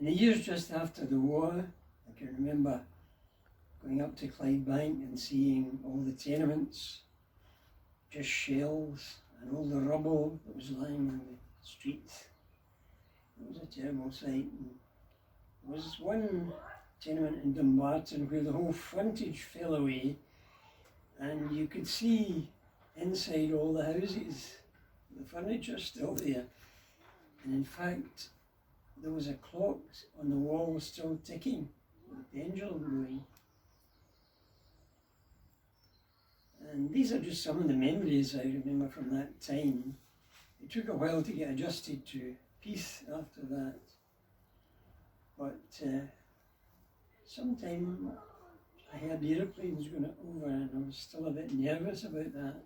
In the years just after the war, I can remember going up to Clydebank and seeing all the tenements, just shells and all the rubble that was lying on the streets. It was a terrible sight. And there was one tenement in Dumbarton where the whole frontage fell away and you could see inside all the houses, the furniture still there. And in fact, there was a clock on the wall still ticking, with the pendulum going. And these are just some of the memories I remember from that time. It took a while to get adjusted to peace after that. But sometime I heard aeroplanes going over and I was still a bit nervous about that,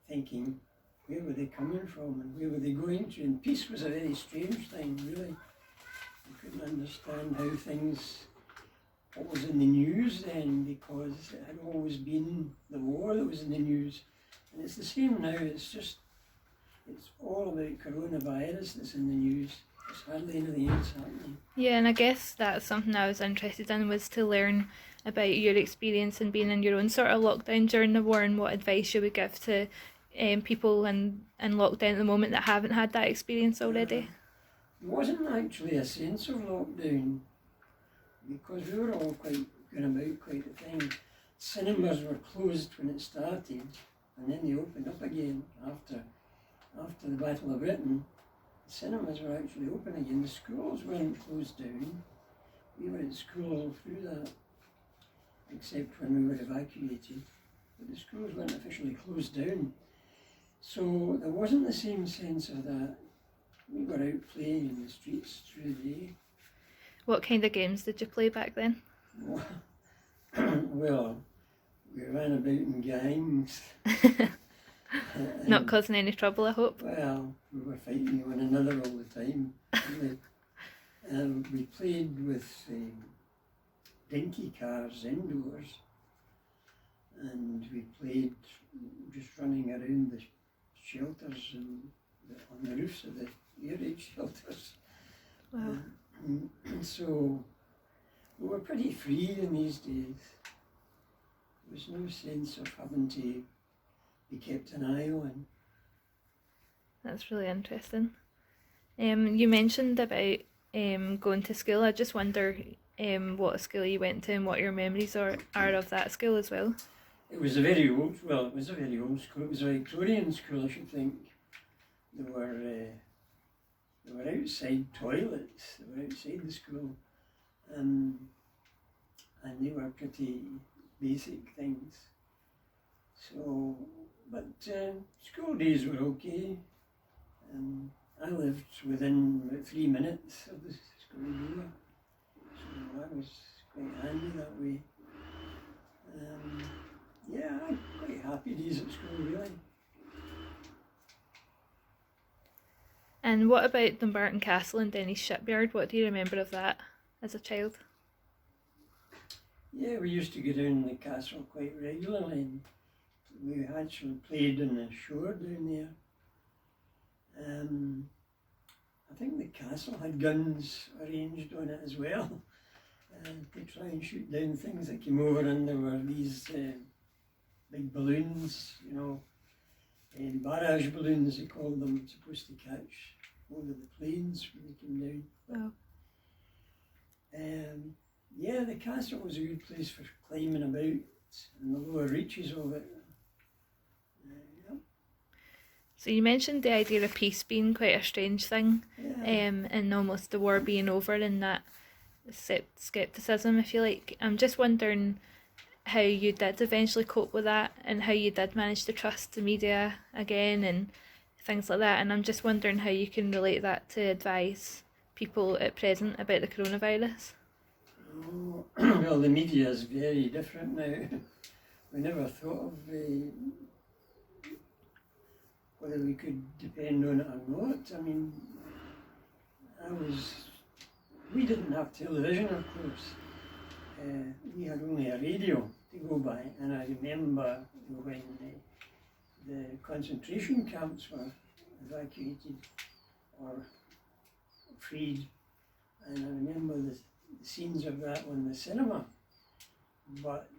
thinking, where were they coming from and where were they going to? And peace was a very strange thing, really. I couldn't understand how things, what was in the news then, because it had always been the war that was in the news. And it's the same now, it's all about coronavirus that's in the news. There's hardly anything else happening. Yeah, and I guess that's something I was interested in, was to learn about your experience in being in your own sort of lockdown during the war and what advice you would give to people in lockdown at the moment that haven't had that experience already. There wasn't actually a sense of lockdown because we were all quite going about quite a time. Cinemas were closed when it started and then they opened up again after the Battle of Britain. The cinemas were actually open again. The schools weren't closed down. We were at school all through that, except when we were evacuated. But the schools weren't officially closed down. So there wasn't the same sense of that. We were out playing in the streets through the day. What kind of games did you play back then? Well, we ran about in gangs. Not causing any trouble, I hope? Well, we were fighting one another all the time. We played with dinky cars indoors, and we played just running around the shelters and on the roofs of the air raid shelters. Wow. And so we were pretty free in these days. There was no sense of having to be kept an eye on. That's really interesting. You mentioned about going to school. I just wonder what school you went to and what your memories are of that school as well. It was a very old school. It was a Victorian school, I should think. There were outside toilets. They were outside the school, and they were pretty basic things. So, but school days were okay. I lived within about 3 minutes of the school door, so that was quite handy that way. Yeah, I had quite happy days at school, really. And what about Dumbarton Castle and Denny's Shipyard? What do you remember of that as a child? Yeah, we used to go down the castle quite regularly. And we actually played on the shore down there. I think the castle had guns arranged on it as well to try and shoot down things that came over, and there were these big balloons, barrage balloons they called them, supposed to catch hold of the planes when they came down. Wow. Yeah, the castle was a good place for climbing about in the lower reaches of it. Yeah. So you mentioned the idea of peace being quite a strange thing, and almost the war being over and that scepticism, if you like. I'm just wondering how you did eventually cope with that and how you did manage to trust the media again and things like that. And I'm just wondering how you can relate that to advise people at present about the coronavirus. Oh, well, the media is very different now. We never thought of whether we could depend on it or not. I mean, we didn't have television, of course. We had only a radio to go by, and I remember when the concentration camps were evacuated or freed, and I remember the scenes of that on the cinema. But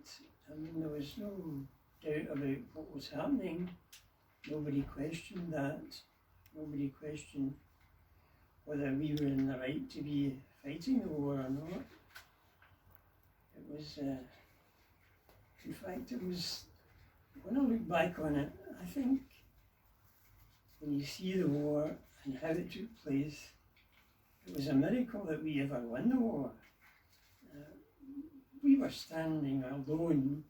I mean, there was no doubt about what was happening. Nobody questioned that. Nobody questioned whether we were in the right to be fighting the war or not. It was, in fact, it was, when I look back on it, I think when you see the war and how it took place, it was a miracle that we ever won the war. We were standing alone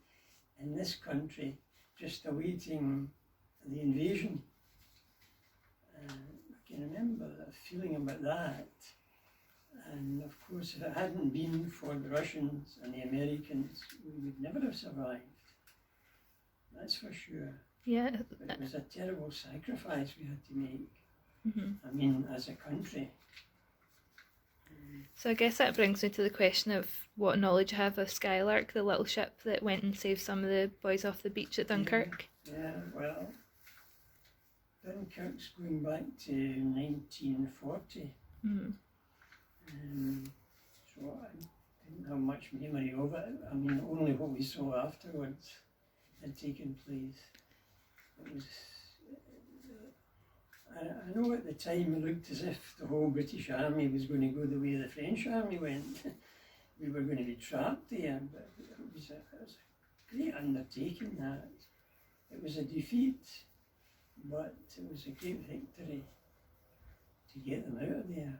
in this country, just awaiting the invasion. I can remember a feeling about that. And of course, if it hadn't been for the Russians and the Americans, we would never have survived. That's for sure. Yeah. But it was a terrible sacrifice we had to make. Mm-hmm. I mean, as a country. So I guess that brings me to the question of what knowledge you have of Skylark, the little ship that went and saved some of the boys off the beach at Dunkirk. Yeah, well, Dunkirk's going back to 1940. Mm-hmm. So I didn't have much memory of it. I mean, only what we saw afterwards had taken place. It was, I know at the time it looked as if the whole British Army was going to go the way the French Army went. We were going to be trapped there, but it was a great undertaking that. It was a defeat, but it was a great victory to get them out of there.